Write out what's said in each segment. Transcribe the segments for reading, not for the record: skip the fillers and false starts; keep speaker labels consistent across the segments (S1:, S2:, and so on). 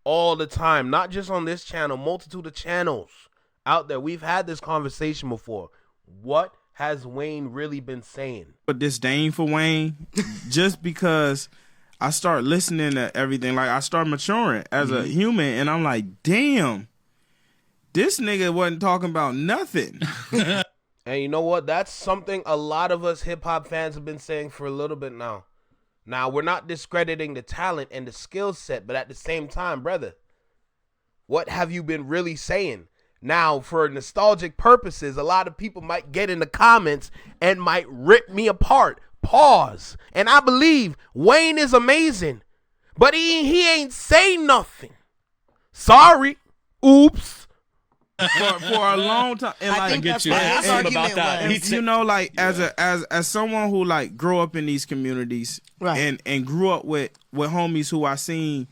S1: all the time, not just on this channel, multitude of channels out there. We've had this conversation before. What has Wayne really been saying?
S2: But disdain for Wayne, just because I start listening to everything, like I start maturing as a human, and I'm like, damn, this nigga wasn't talking about nothing.
S1: And you know what? That's something a lot of us hip-hop fans have been saying for a little bit now. Now, we're not discrediting the talent and the skill set, but at the same time, brother, what have you been really saying? Now, for nostalgic purposes, a lot of people might get in the comments and might rip me apart. Pause. And I believe Wayne is amazing, but he ain't saying nothing. Sorry. Oops.
S2: For a long time, and
S3: I
S2: like,
S3: think that's
S4: you.
S3: what
S4: I
S3: his
S4: asked him
S3: argument
S4: about that.
S3: was.
S2: you know, like as someone who like grew up in these communities,
S3: Right.
S2: and grew up with homies who I seen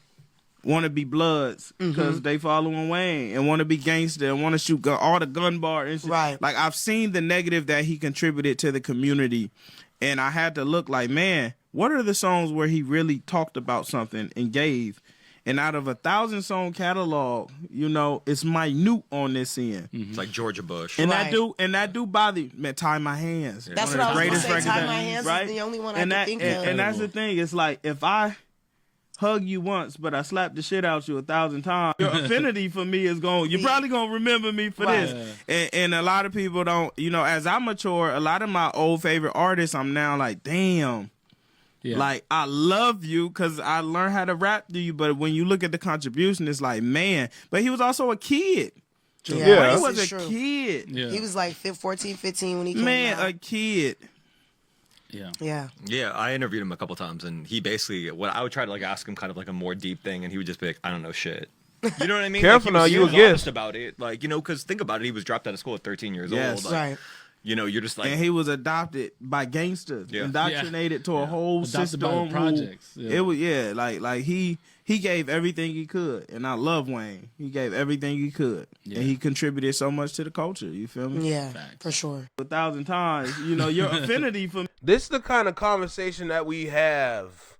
S2: want to be bloods because they following Wayne and want to be gangster and want to shoot all the gun bar and shit.
S3: Right.
S2: Like I've seen the negative that he contributed to the community, and I had to look like, man, what are the songs where he really talked about something and gave? And out of a 1,000-song catalog, you know, it's minute on this end.
S4: It's like Georgia Bush.
S2: And
S3: Right.
S2: that do bother you. Man, Tie My Hands.
S3: That's
S2: One
S3: what
S2: of the
S3: I was
S2: greatest
S3: gonna say.
S2: records
S3: Tie My
S2: ever,
S3: Hands
S2: right?
S3: is the only one I
S2: and
S3: can
S2: that,
S3: think
S2: and,
S3: of.
S2: and that's the thing. It's like, if I hug you once, but I slap the shit out you 1,000 times, your affinity for me is going, you're probably going to remember me for
S3: Right.
S2: this. And a lot of people don't, you know, as I mature, a lot of my old favorite artists, I'm now like, damn.
S4: Yeah.
S2: Like, I love you because I learned how to rap to you, but when you look at the contribution, it's like, man. But he was also a kid.
S3: Yeah,
S1: Yeah.
S2: He
S3: this
S2: was
S3: is
S2: a
S3: true.
S2: kid.
S4: Yeah.
S3: He was like 14, 15 when he came
S2: Man,
S3: out.
S2: a kid.
S4: Yeah.
S3: Yeah.
S4: Yeah, I interviewed him a couple times, and he basically, what I would try to like ask him kind of like a more deep thing, and he would just be like, I don't know shit. You know what I mean?
S1: Careful
S4: like,
S1: now,
S4: he
S1: you
S4: was
S1: a
S4: honest
S1: guest.
S4: about it. Like, you know, because think about it, he was dropped out of school at 13 years
S2: Yes.
S4: old. Like,
S3: Right.
S4: You know, you're just like,
S2: And he was adopted by gangsters,
S4: Yeah.
S2: indoctrinated to a whole
S4: Adopted
S2: system.
S4: by the
S2: who-
S4: projects. Yeah.
S2: It was like he gave everything he could, and I love Wayne. He gave everything he could,
S4: Yeah.
S2: and he contributed so much to the culture. You feel me?
S3: Yeah,
S4: Facts.
S3: for sure.
S2: 1,000 times, you know, your affinity for
S1: This is the kind of conversation that we have